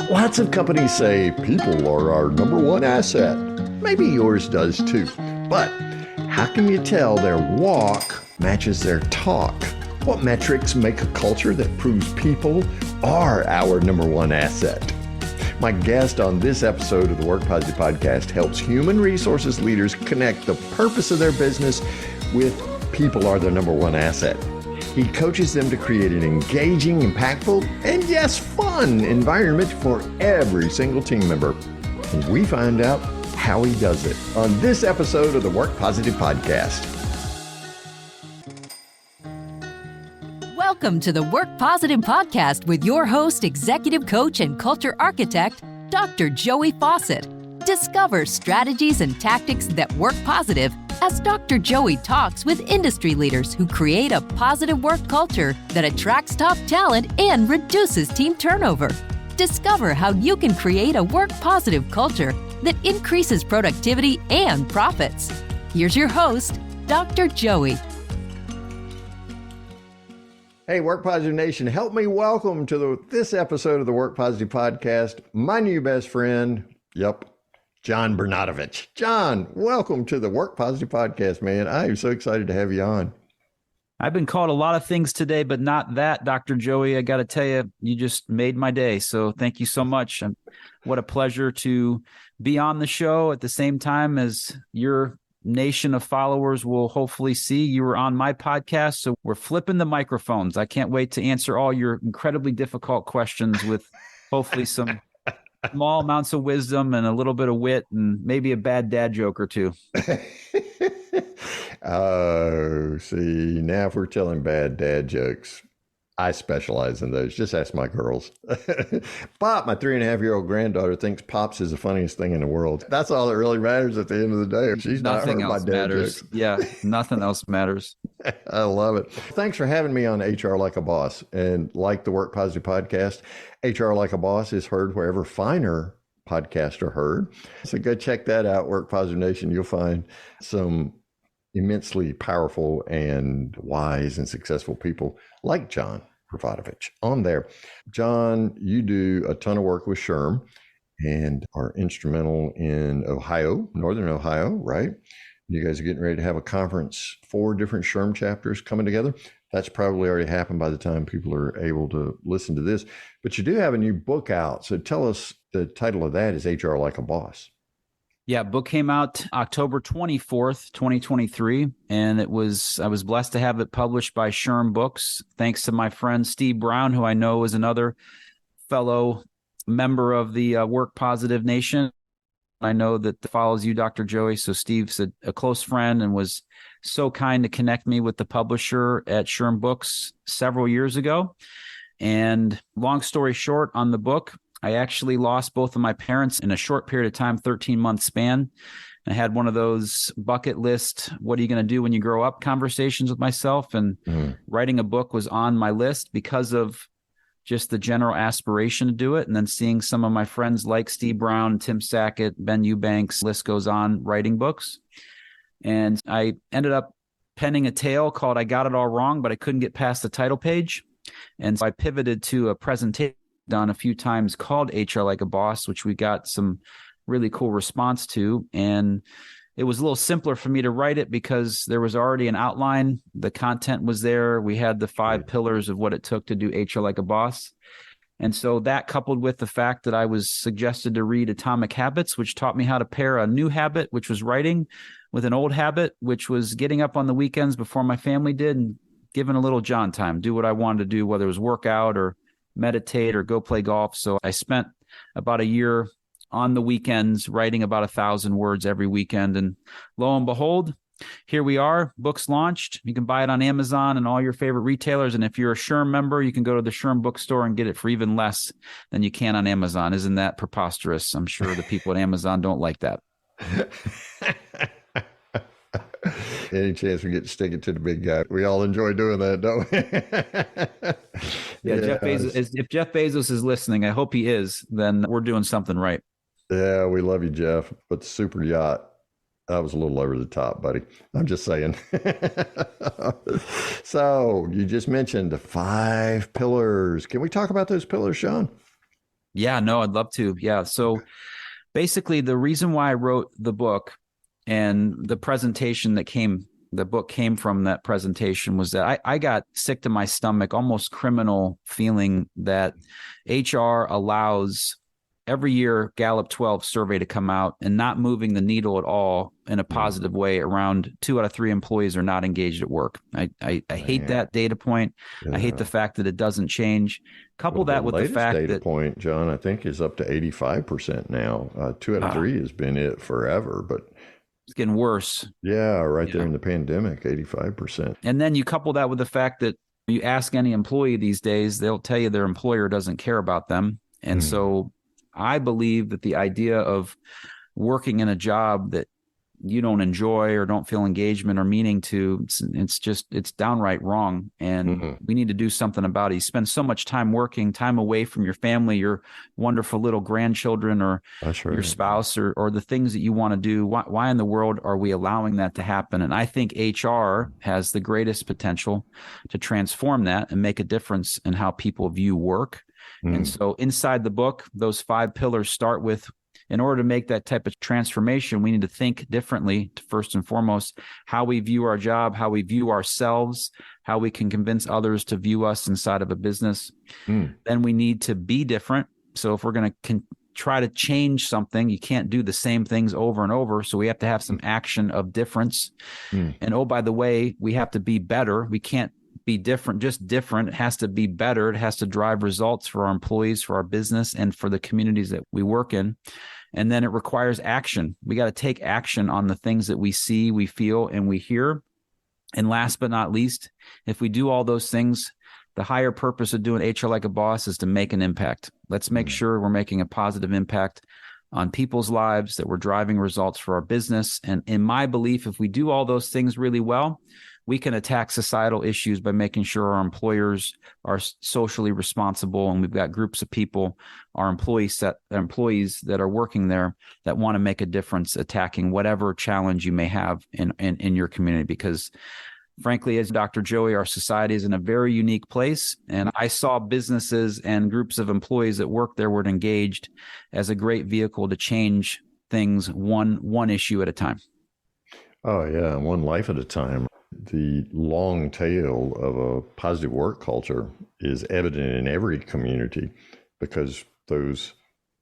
Lots of companies say people are our number one asset. Maybe yours does too. But how can you tell their walk matches their talk? What metrics make a culture that proves people are our number one asset? My guest on this episode of the Work Positive Podcast helps human resources leaders connect the purpose of their business with people are their number one asset. He coaches them to create an engaging, impactful, and yes, fun environment for every single team member. And we find out how he does it on this episode of the Work Positive Podcast. Welcome to the Work Positive Podcast with your host, executive coach, and culture architect, Dr. Joey Fawcett. Discover strategies and tactics that work positive as Dr. Joey talks with industry leaders who create a positive work culture that attracts top talent and reduces team turnover. Discover how you can create a work positive culture that increases productivity and profits. Here's your host, Dr. Joey. Hey, Work Positive Nation, help me welcome to this episode of the Work Positive Podcast, my new best friend, John Bernatovicz. John, welcome to the Work Positive Podcast, man. I am so excited to have you on. I've been called a lot of things today, but not that, Dr. Joey. I got to tell you, you just made my day. So thank you so much. What a pleasure to be on the show at the same time as your nation of followers will hopefully see you were on my podcast. So we're flipping the microphones. I can't wait to answer all your incredibly difficult questions with hopefully some small amounts of wisdom and a little bit of wit and maybe a bad dad joke or two. Oh, see, now if we're telling bad dad jokes, I specialize in those. Just ask my girls. Pop, my 3.5-year-old granddaughter, thinks Pops is the funniest thing in the world. That's all that really matters at the end of the day. She's nothing not heard else my dad matters. jokes. Yeah, nothing else matters. I love it. Thanks for having me on HR Like a Boss. And like the Work Positive Podcast, HR Like a Boss is heard wherever finer podcasts are heard. So go check that out, Work Positive Nation. You'll find some immensely powerful and wise and successful people like John Bernatovicz on there. John, you do a ton of work with SHRM and are instrumental in Ohio, Northern Ohio, right? You guys are getting ready to have a conference, 4 different SHRM chapters coming together. That's probably already happened by the time people are able to listen to this. But you do have a new book out. So tell us, the title of that is HR Like a Boss. Yeah, book came out October 24th, 2023, and I was blessed to have it published by SHRM Books, thanks to my friend Steve Brown, who I know is another fellow member of the Work Positive Nation. I know that follows you, Dr. Joey. So Steve's a close friend and was so kind to connect me with the publisher at SHRM Books several years ago. And long story short, on the book, I actually lost both of my parents in a short period of time, 13-month span. I had one of those bucket list, what are you going to do when you grow up conversations with myself. And writing a book was on my list because of just the general aspiration to do it. And then seeing some of my friends like Steve Brown, Tim Sackett, Ben Eubanks, list goes on, writing books. And I ended up penning a tale called I Got It All Wrong, but I couldn't get past the title page. And so I pivoted to a presentation done a few times called HR Like a Boss, which we got some really cool response to. And it was a little simpler for me to write it because there was already an outline. The content was there. We had the 5 pillars of what it took to do HR Like a Boss. And so that, coupled with the fact that I was suggested to read Atomic Habits, which taught me how to pair a new habit, which was writing, with an old habit, which was getting up on the weekends before my family did and giving a little John time, do what I wanted to do, whether it was work out or meditate or go play golf. So I spent about a year on the weekends writing about 1,000 words every weekend. And lo and behold, here we are. Book's launched. You can buy it on Amazon and all your favorite retailers. And if you're a SHRM member, you can go to the SHRM bookstore and get it for even less than you can on Amazon. Isn't that preposterous? I'm sure the people at Amazon don't like that. Any chance we get to stick it to the big guy? We all enjoy doing that, don't we? Yeah, Jeff Bezos. If Jeff Bezos is listening, I hope he is, then we're doing something right. Yeah, we love you, Jeff. But the super yacht, that was a little over the top, buddy. I'm just saying. So you just mentioned the 5 pillars. Can we talk about those pillars, Sean? Yeah, no, I'd love to. Yeah. So basically, the reason why I wrote the book and the presentation the book came from that presentation was that I got sick to my stomach, almost criminal feeling that HR allows every year Gallup 12 survey to come out and not moving the needle at all in a positive way. Around 2 out of 3 employees are not engaged at work. I hate that data point. I hate the fact that it doesn't change. Couple that with the fact data that point, John, I think is up to 85% now. 2 out of 3 has been it forever, but it's getting worse. Yeah, right there in the pandemic, 85%. And then you couple that with the fact that you ask any employee these days, they'll tell you their employer doesn't care about them. And so I believe that the idea of working in a job that you don't enjoy or don't feel engagement or meaning to, it's downright wrong. And we need to do something about it. You spend so much time working, time away from your family, your wonderful little grandchildren, or your spouse, or the things that you want to do. Why in the world are we allowing that to happen? And I think HR has the greatest potential to transform that and make a difference in how people view work. And so inside the book, those 5 pillars start with, in order to make that type of transformation, we need to think differently, first and foremost, how we view our job, how we view ourselves, how we can convince others to view us inside of a business. Then we need to be different. So if we're going to try to change something, you can't do the same things over and over. So we have to have some action of difference. And oh, by the way, we have to be better. We can't be different, just different. It has to be better. It has to drive results for our employees, for our business, and for the communities that we work in. And then it requires action. We got to take action on the things that we see, we feel, and we hear. And last but not least, if we do all those things, the higher purpose of doing HR Like a Boss is to make an impact. Let's make sure we're making a positive impact on people's lives, that we're driving results for our business. And in my belief, if we do all those things really well, we can attack societal issues by making sure our employers are socially responsible, and we've got groups of people, our employees that are working there that want to make a difference, attacking whatever challenge you may have in your community. Because frankly, as Dr. Joey, our society is in a very unique place, and I saw businesses and groups of employees that work there were engaged as a great vehicle to change things one issue at a time. Oh yeah, one life at a time. The long tail of a positive work culture is evident in every community, because those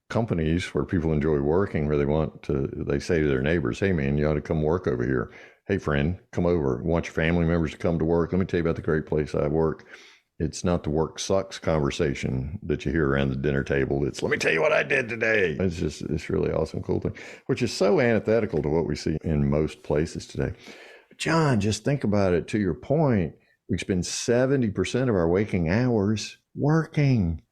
companies where people enjoy working, where they say to their neighbors, hey man, you ought to come work over here. Hey friend, come over. Want your family members to come to work. Let me tell you about the great place I work. It's not the work sucks conversation that you hear around the dinner table. It's, let me tell you what I did today. It's really awesome, cool thing, which is so antithetical to what we see in most places today. John, just think about it. To your point, we spend 70% of our waking hours working.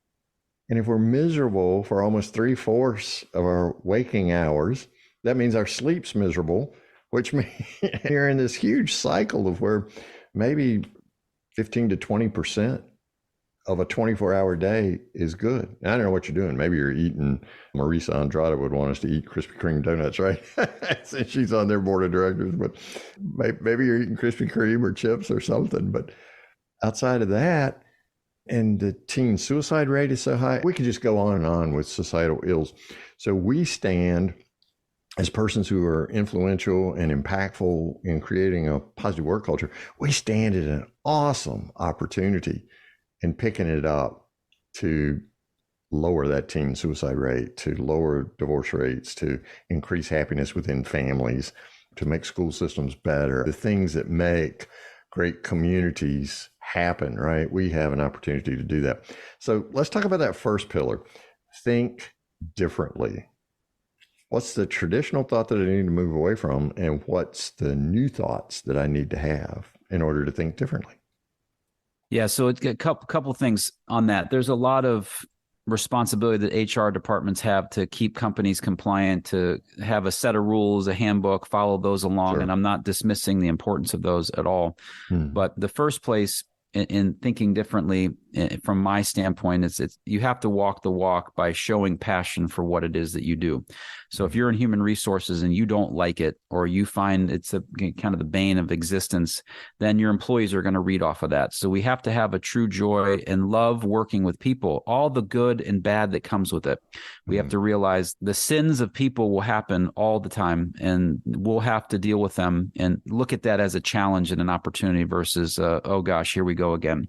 And if we're miserable for almost 3/4 of our waking hours, that means our sleep's miserable, which means you're in this huge cycle of where maybe 15 to 20% of a 24-hour day is good. Now, I don't know what you're doing. Maybe you're eating, Marisa Andrade would want us to eat Krispy Kreme donuts, right? Since she's on their board of directors, but maybe you're eating Krispy Kreme or chips or something. But outside of that, and the teen suicide rate is so high, we could just go on and on with societal ills. So we stand as persons who are influential and impactful in creating a positive work culture. We stand at an awesome opportunity in picking it up to lower that teen suicide rate, to lower divorce rates, to increase happiness within families, to make school systems better, the things that make great communities happen, right? We have an opportunity to do that. So let's talk about that first pillar. Think differently. What's the traditional thought that I need to move away from, and what's the new thoughts that I need to have in order to think differently? Yeah, so it's a couple things on that. There's a lot of responsibility that HR departments have to keep companies compliant, to have a set of rules, a handbook, follow those along. Sure. And I'm not dismissing the importance of those at all. But the first place in thinking differently from my standpoint, it's you have to walk the walk by showing passion for what it is that you do. So if you're in human resources and you don't like it, or you find it's a kind of the bane of existence, then your employees are going to read off of that. So we have to have a true joy and love working with people, all the good and bad that comes with it. We have to realize the sins of people will happen all the time, and we'll have to deal with them and look at that as a challenge and an opportunity versus, oh gosh, here we go again.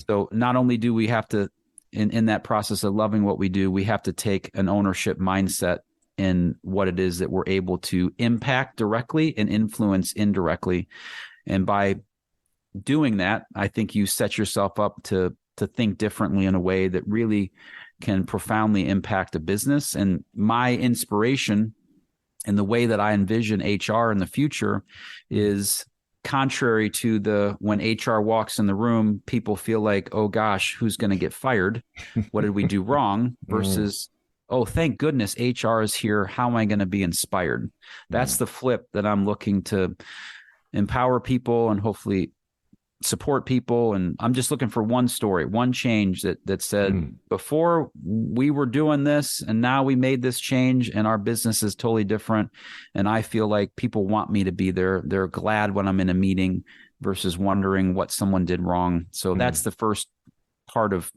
So not only do we have to, in that process of loving what we do, we have to take an ownership mindset in what it is that we're able to impact directly and influence indirectly. And by doing that, I think you set yourself up to think differently in a way that really can profoundly impact a business. And my inspiration and the way that I envision HR in the future is contrary to when HR walks in the room, people feel like, oh gosh, who's going to get fired? What did we do wrong? Versus, oh, thank goodness HR is here. How am I going to be inspired? That's the flip that I'm looking to empower people and hopefully support people. And I'm just looking for one story, one change that said, before we were doing this and now we made this change and our business is totally different. And I feel like people want me to be there. They're glad when I'm in a meeting versus wondering what someone did wrong. So that's the first part of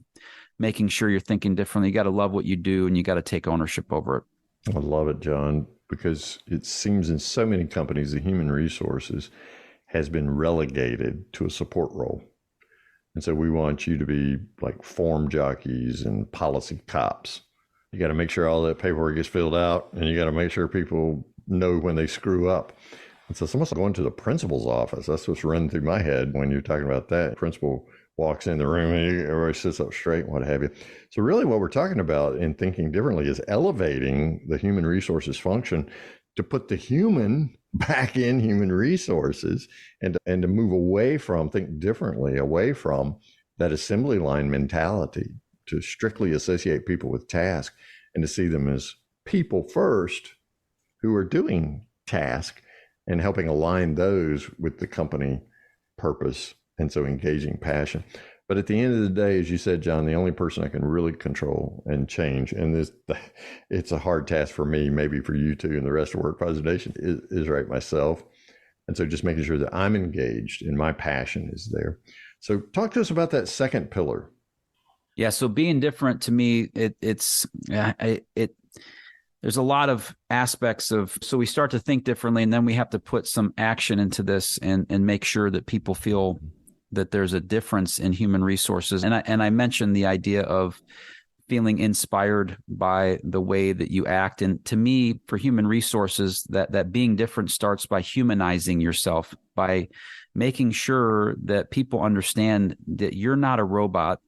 making sure you're thinking differently. You got to love what you do and you got to take ownership over it. I love it, John, because it seems in so many companies, the human resources has been relegated to a support role. And so we want you to be like form jockeys and policy cops. You got to make sure all that paperwork gets filled out, and you got to make sure people know when they screw up. And so it's almost like going to the principal's office. That's what's running through my head when you're talking about that. The principal walks in the room and everybody sits up straight and what have you. So really what we're talking about in thinking differently is elevating the human resources function to put the human back in human resources and to move away from, think differently, away from that assembly line mentality, to strictly associate people with tasks and to see them as people first who are doing tasks and helping align those with the company purpose. And so engaging passion. But at the end of the day, as you said, John, the only person I can really control and change, and it's a hard task for me, maybe for you too, and the rest of Work Positive Nation, is right myself. And so just making sure that I'm engaged and my passion is there. So talk to us about that second pillar. Yeah. So being different to me, there's a lot of aspects of, so we start to think differently, and then we have to put some action into this and make sure that people feel that there's a difference in human resources. And I mentioned the idea of feeling inspired by the way that you act. And to me, for human resources, that being different starts by humanizing yourself, by making sure that people understand that you're not a robot.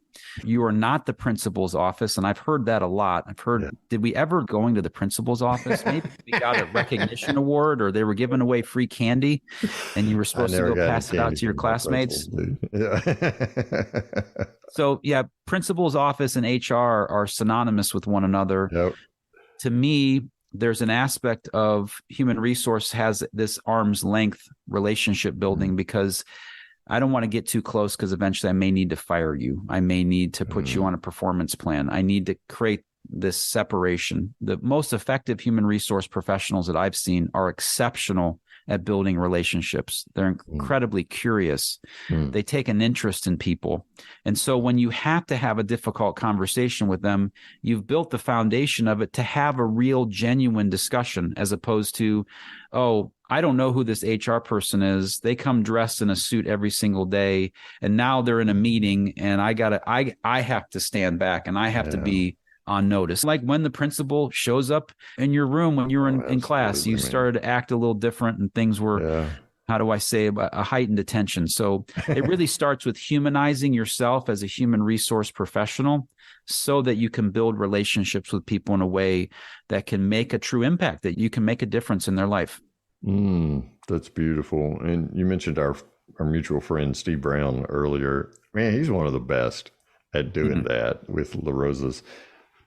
You are not the principal's office. And I've heard that a lot. I've heard, did we ever going to the principal's office? Maybe we got a recognition award, or they were giving away free candy and you were supposed to go pass it out to your classmates. So yeah, principal's office and HR are synonymous with one another. Yep. To me, there's an aspect of human resource has this arm's length relationship building, because I don't want to get too close, because eventually I may need to fire you. I may need to put you on a performance plan. I need to create this separation. The most effective human resource professionals that I've seen are exceptional at building relationships. They're incredibly curious. They take an interest in people. And so when you have to have a difficult conversation with them, you've built the foundation of it to have a real, genuine discussion, as opposed to, oh, I don't know who this HR person is. They come dressed in a suit every single day, and now they're in a meeting, and I have to stand back and I have to be on notice. Like when the principal shows up in your room when you were in class, you started to act a little different, and things were, how do I say, a heightened attention. So it really starts with humanizing yourself as a human resource professional, so that you can build relationships with people in a way that can make a true impact, that you can make a difference in their life. That's beautiful. And you mentioned our mutual friend, Steve Brown, earlier. Man, he's one of the best at doing that with La Rosa's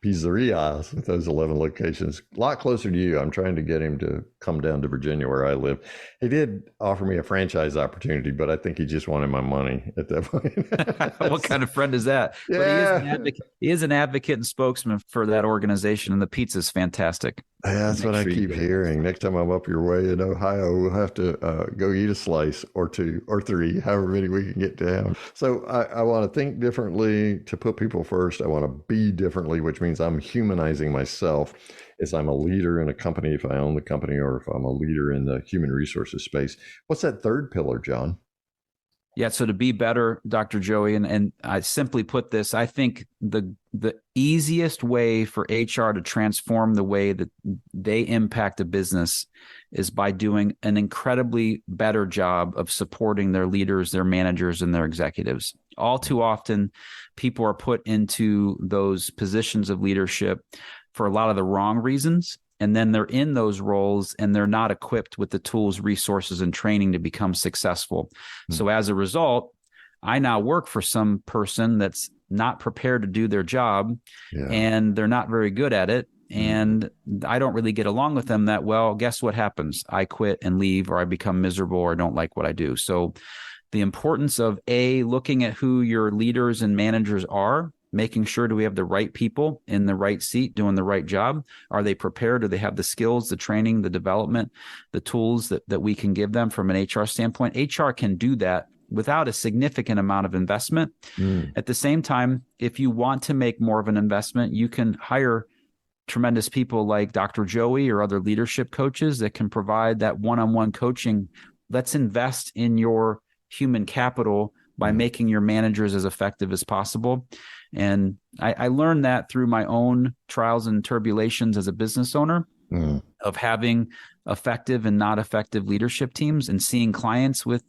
pizzerias with those 11 locations. A lot closer to you. I'm trying to get him to come down to Virginia where I live. He did offer me a franchise opportunity, but I think he just wanted my money at that point. What kind of friend is that? Yeah. But he is an advocate. He is an advocate and spokesman for that organization, and the pizza's fantastic. That's what I keep hearing. Next time I'm up your way in Ohio, we'll have to go eat a slice or two or three, however many we can get down. So I want to think differently to put people first. I want to be differently, which means I'm humanizing myself as I'm a leader in a company, if I own the company, or if I'm a leader in the human resources space. What's that third pillar, John? Yeah, so to be better, Dr. Joey, and I simply put this, I think the easiest way for HR to transform the way that they impact a business is by doing an incredibly better job of supporting their leaders, their managers, and their executives. All too often, people are put into those positions of leadership for a lot of the wrong reasons. And then they're in those roles and they're not equipped with the tools, resources, and training to become successful. Mm-hmm. So as a result, I now work for some person that's not prepared to do their job, and they're not very good at it. And I don't really get along with them that well. Guess what happens? I quit and leave, or I become miserable, or don't like what I do. So the importance of looking at who your leaders and managers are, making sure, do we have the right people in the right seat doing the right job? Are they prepared? Do they have the skills, the training, the development, the tools that we can give them from an HR standpoint? HR can do that without a significant amount of investment. At the same time, if you want to make more of an investment, you can hire tremendous people like Dr. Joey or other leadership coaches that can provide that one-on-one coaching. Let's invest in your human capital by making your managers as effective as possible. And I learned that through my own trials and tribulations as a business owner of having effective and not effective leadership teams and seeing clients with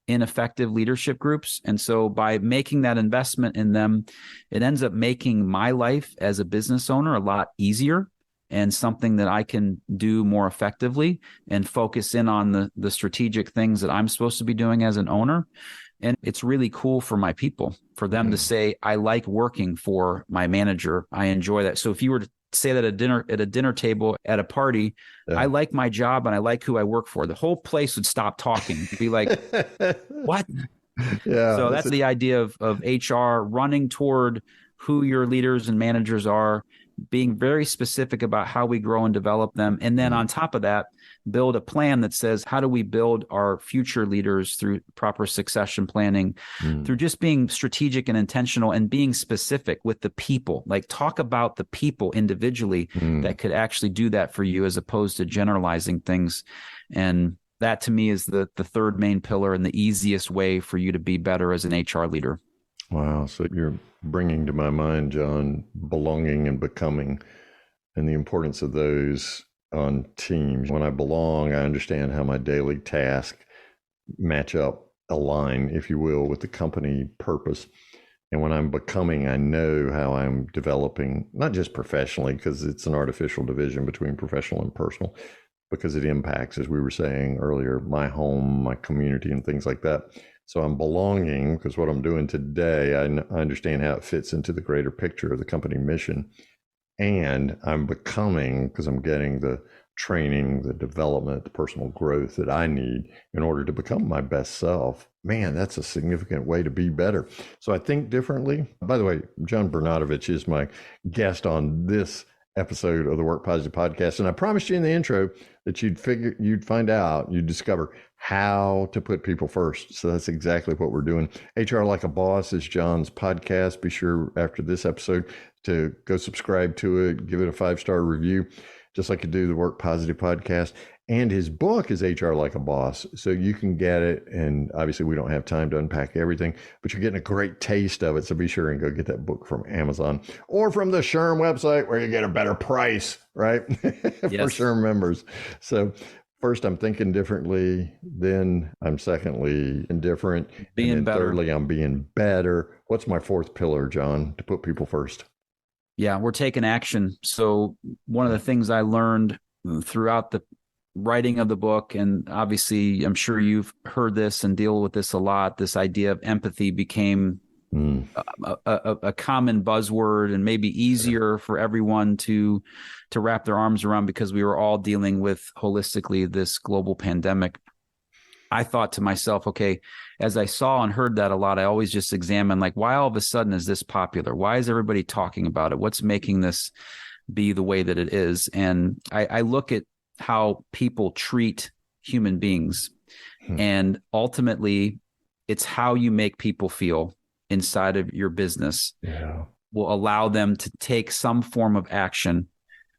ineffective leadership groups. And so by making that investment in them, it ends up making my life as a business owner a lot easier and something that I can do more effectively and focus in on the strategic things that I'm supposed to be doing as an owner. And it's really cool for my people, for them to say, I like working for my manager. I enjoy that. So if you were to say that at a dinner table at a party, I like my job and I like who I work for, the whole place would stop talking. It'd be like, what? Yeah. So that's the idea of HR running toward who your leaders and managers are, being very specific about how we grow and develop them. And then on top of that, build a plan that says, how do we build our future leaders through proper succession planning, through just being strategic and intentional and being specific with the people, like talk about the people individually that could actually do that for you as opposed to generalizing things. And that to me is the third main pillar and the easiest way for you to be better as an HR leader. Wow. So you're bringing to my mind, John, belonging and becoming and the importance of those on teams. When I belong, I understand how my daily task match up, align, if you will, with the company purpose. And when I'm becoming, I know how I'm developing, not just professionally, because it's an artificial division between professional and personal, because it impacts, as we were saying earlier, my home, my community, and things like that. So I'm belonging because what I'm doing today, I understand how it fits into the greater picture of the company mission. And I'm becoming because I'm getting the training, the development, the personal growth that I need in order to become my best self. Man, that's a significant way to be better. So I think differently. By the way, John Bernatovicz is my guest on this episode of the Work Positive podcast. And I promised you in the intro that you'd find out, you'd discover how to put people first. So that's exactly what we're doing. HR Like a Boss is John's podcast. Be sure after this episode to go subscribe to it, give it a 5-star review, just like you do the Work Positive podcast. And his book is HR Like a Boss. So you can get it. And obviously we don't have time to unpack everything, but you're getting a great taste of it. So be sure and go get that book from Amazon or from the SHRM website where you get a better price, right? For SHRM members. So first, I'm thinking differently. Then I'm secondly indifferent. Being better. Thirdly, I'm being better. What's my fourth pillar, John, to put people first? Yeah, we're taking action. So one of the things I learned throughout the writing of the book, and obviously I'm sure you've heard this and deal with this a lot, this idea of empathy became Mm. a common buzzword and maybe easier for everyone to wrap their arms around because we were all dealing with holistically this global pandemic. I thought to myself, okay, as I saw and heard that a lot, I always just examine like, why all of a sudden is this popular? Why is everybody talking about it? What's making this be the way that it is? And I look at how people treat human beings, and ultimately it's how you make people feel inside of your business will allow them to take some form of action,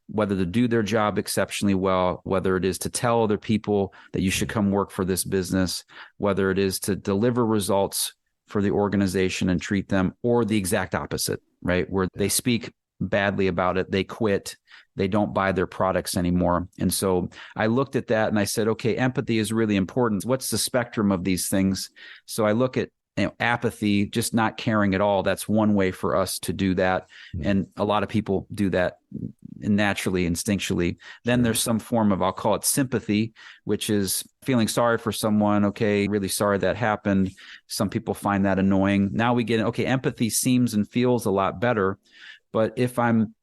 whether to do their job exceptionally well, whether it is to tell other people that you should come work for this business, whether it is to deliver results for the organization and treat them, or the exact opposite, right? Where they speak badly about it, they quit, they don't buy their products anymore. And so I looked at that and I said, okay, empathy is really important. What's the spectrum of these things? So I look at apathy, just not caring at all. That's one way for us to do that. And a lot of people do that naturally, instinctually. Then there's some form of, I'll call it sympathy, which is feeling sorry for someone. Okay, really sorry that happened. Some people find that annoying. Now we get, okay, empathy seems and feels a lot better. But if I'm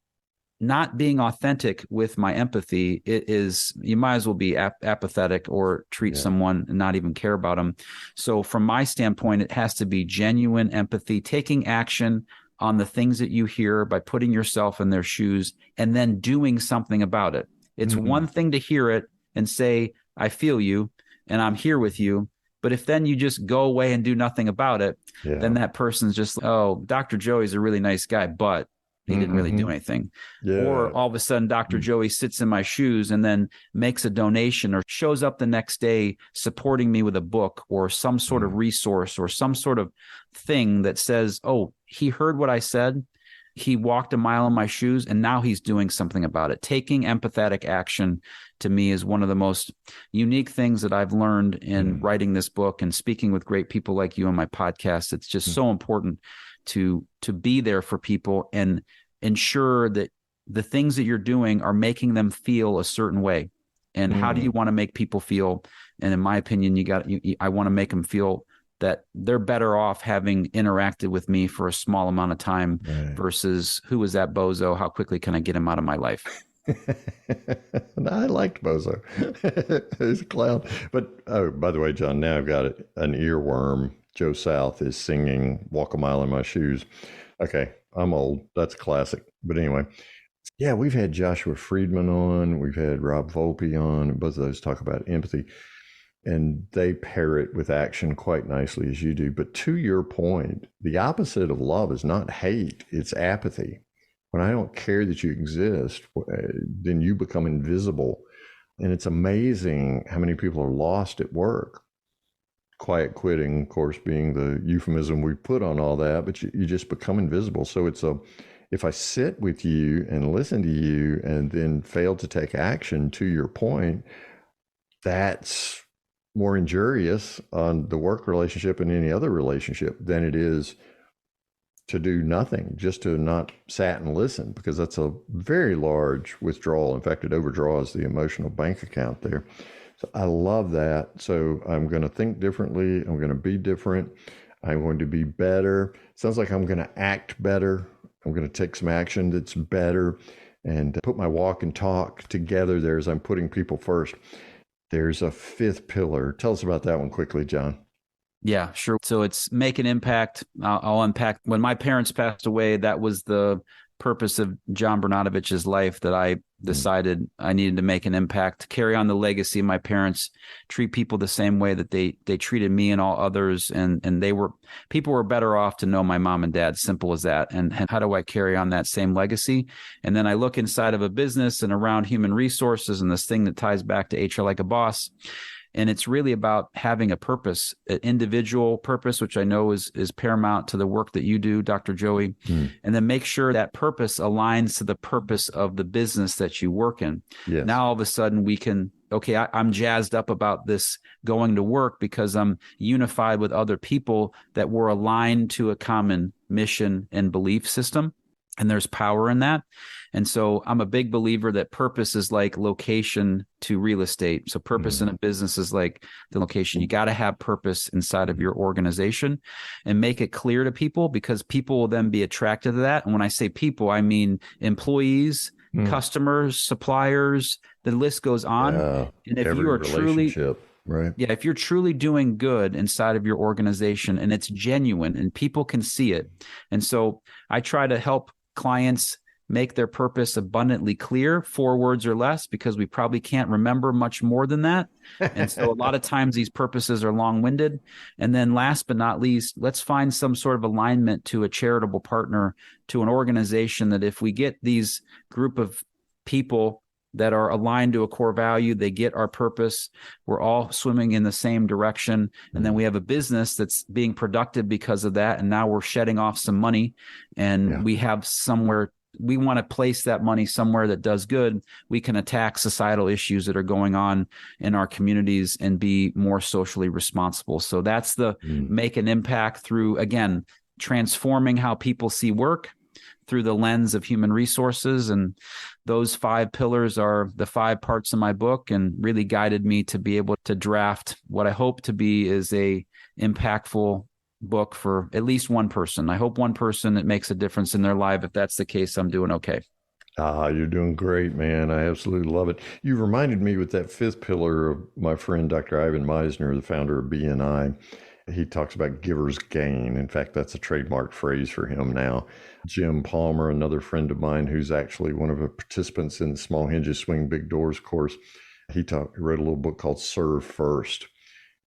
not being authentic with my empathy, it is, you might as well be apathetic or treat someone and not even care about them. So from my standpoint, it has to be genuine empathy, taking action on the things that you hear by putting yourself in their shoes and then doing something about it. It's one thing to hear it and say, I feel you and I'm here with you. But if then you just go away and do nothing about it, then that person's just, oh, Dr. Joey's a really nice guy, but he didn't really do anything. Or all of a sudden, Dr. Joey sits in my shoes and then makes a donation or shows up the next day supporting me with a book or some sort of resource or some sort of thing that says, oh, he heard what I said. He walked a mile in my shoes and now he's doing something about it. Taking empathetic action to me is one of the most unique things that I've learned in writing this book and speaking with great people like you on my podcast. It's just so important to be there for people and ensure that the things that you're doing are making them feel a certain way. And how do you want to make people feel? And in my opinion, I want to make them feel that they're better off having interacted with me for a small amount of time versus who is that bozo? How quickly can I get him out of my life? I liked Bozo. He's a clown. But, oh, by the way, John, now I've got an earworm. Joe South is singing Walk a Mile in My Shoes. Okay, I'm old. That's a classic. But anyway, yeah, we've had Joshua Friedman on. We've had Rob Volpe on. Both of those talk about empathy. And they pair it with action quite nicely as you do. But to your point, the opposite of love is not hate. It's apathy. When I don't care that you exist, then you become invisible. And it's amazing how many people are lost at work. Quiet quitting, of course, being the euphemism we put on all that, but you just become invisible. So if I sit with you and listen to you and then fail to take action, to your point, that's more injurious on the work relationship and any other relationship than it is to do nothing, just to not sat and listen, because that's a very large withdrawal. In fact, it overdraws the emotional bank account there. So I love that. So I'm going to think differently. I'm going to be different. I'm going to be better. Sounds like I'm going to act better. I'm going to take some action that's better and put my walk and talk together there as I'm putting people first. There's a fifth pillar. Tell us about that one quickly, John. Yeah, sure. So it's make an impact. I'll unpack. When my parents passed away, that was the purpose of John Bernatovich's life, that I decided I needed to make an impact, carry on the legacy of my parents, treat people the same way that they treated me and all others. And people were better off to know my mom and dad, simple as that. And how do I carry on that same legacy? And then I look inside of a business and around human resources and this thing that ties back to HR Like a Boss. And it's really about having a purpose, an individual purpose, which I know is paramount to the work that you do, Dr. Joey, and then make sure that purpose aligns to the purpose of the business that you work in. Yes. Now, all of a sudden we can, I'm jazzed up about this going to work because I'm unified with other people that were aligned to a common mission and belief system. And there's power in that. And so I'm a big believer that purpose is like location to real estate. So purpose in a business is like the location. You got to have purpose inside of your organization and make it clear to people, because people will then be attracted to that. And when I say people, I mean employees, customers, suppliers, the list goes on. And if you are truly, right? Yeah, if you're truly doing good inside of your organization and it's genuine and people can see it. And so I try to help clients make their purpose abundantly clear, 4 words or less, because we probably can't remember much more than that. And so a lot of times these purposes are long-winded. And then last but not least, let's find some sort of alignment to a charitable partner, to an organization that if we get these group of people that are aligned to a core value, they get our purpose, we're all swimming in the same direction. And then we have a business that's being productive because of that. And now we're shedding off some money, and we have somewhere, we want to place that money somewhere that does good. We can attack societal issues that are going on in our communities and be more socially responsible. So that's the make an impact through, again, transforming how people see work through the lens of human resources. And those 5 pillars are the 5 parts of my book, and really guided me to be able to draft what I hope to be is a impactful book for at least one person. I hope one person, it makes a difference in their life. If that's the case, I'm doing okay. You're doing great, man. I absolutely love it. You reminded me with that 5th pillar of my friend, Dr. Ivan Meisner, the founder of BNI. He talks about giver's gain. In fact, that's a trademark phrase for him now. Jim Palmer, another friend of mine who's actually one of the participants in the Small Hinges Swing Big Doors course, he wrote a little book called Serve First.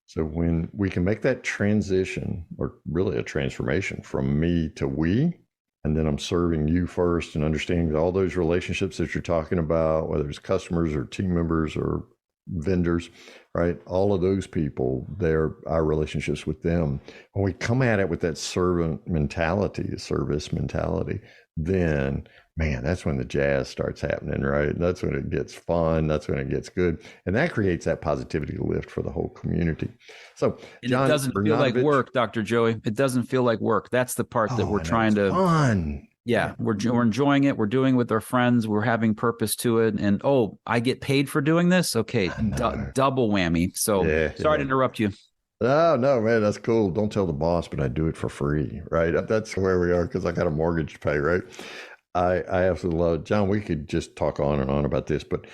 So when we can make that transition, or really a transformation from me to we, and then I'm serving you first and understanding all those relationships that you're talking about, whether it's customers or team members or vendors, right? All of those people, they're our relationships with them. When we come at it with that servant mentality, the service mentality, then man, that's when the jazz starts happening, right? That's when it gets fun. That's when it gets good. And that creates that positivity lift for the whole community. So John, it doesn't feel like work, Dr. Joey. It doesn't feel like work. That's the part that we're trying to. Fun. Yeah, we're enjoying it. We're doing it with our friends. We're having purpose to it. And, I get paid for doing this? Okay, double whammy. So sorry to interrupt you. Oh, no, man, that's cool. Don't tell the boss, but I do it for free, right? That's where we are, because I got a mortgage to pay, right? I absolutely love it. John, we could just talk on and on about this, but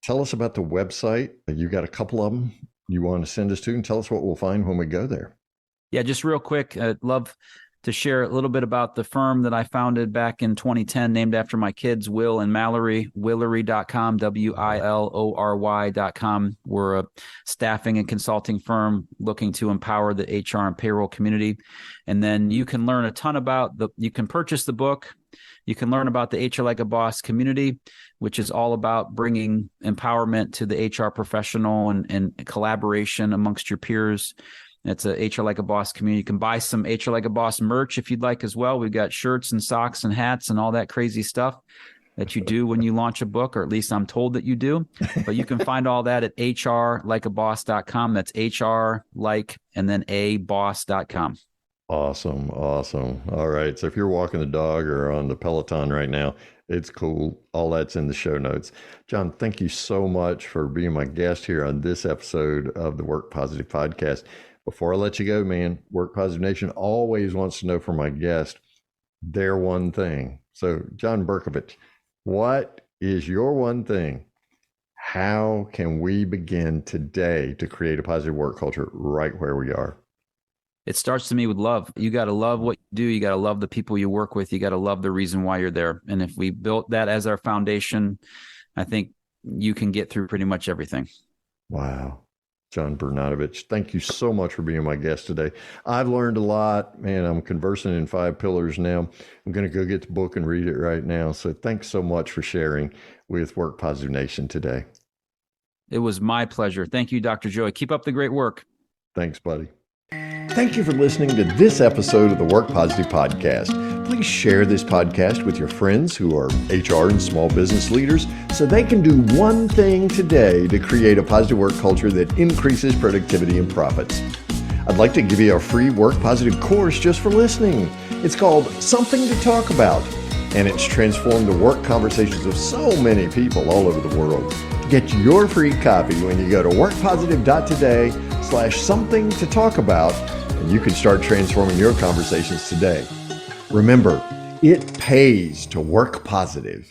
tell us about the website. You got a couple of them you want to send us to, and tell us what we'll find when we go there. Yeah, just real quick, I'd love to share a little bit about the firm that I founded back in 2010, named after my kids, Will and Mallory, Willery.com, WILORY.com. We're a staffing and consulting firm looking to empower the HR and payroll community. And then you can learn a ton about you can purchase the book. You can learn about the HR Like a Boss community, which is all about bringing empowerment to the HR professional and collaboration amongst your peers. It's a HR Like a Boss community. You can buy some HR Like a Boss merch if you'd like as well. We've got shirts and socks and hats and all that crazy stuff that you do when you launch a book, or at least I'm told that you do. But you can find all that at hrlikeaboss.com. That's HR like and then boss.com. Awesome. All right. So if you're walking the dog or on the Peloton right now, it's cool. All that's in the show notes. John, thank you so much for being my guest here on this episode of the Work Positive Podcast. Before I let you go, man, Work Positive Nation always wants to know from my guest their one thing. So John Bernatovicz, what is your one thing? How can we begin today to create a positive work culture right where we are? It starts to me with love. You got to love what you do. You got to love the people you work with. You got to love the reason why you're there. And if we built that as our foundation, I think you can get through pretty much everything. Wow. John Bernatovicz, thank you so much for being my guest today. I've learned a lot. Man, I'm conversing in 5 pillars now. I'm going to go get the book and read it right now. So thanks so much for sharing with Work Positive Nation today. It was my pleasure. Thank you, Dr. Joey. Keep up the great work. Thanks, buddy. Thank you for listening to this episode of the Work Positive Podcast. Please share this podcast with your friends who are HR and small business leaders so they can do one thing today to create a positive work culture that increases productivity and profits. I'd like to give you a free Work Positive course just for listening. It's called Something to Talk About. and it's transformed the work conversations of so many people all over the world. Get your free copy when you go to workpositive.today/something to talk about, and you can start transforming your conversations today. Remember, it pays to work positive.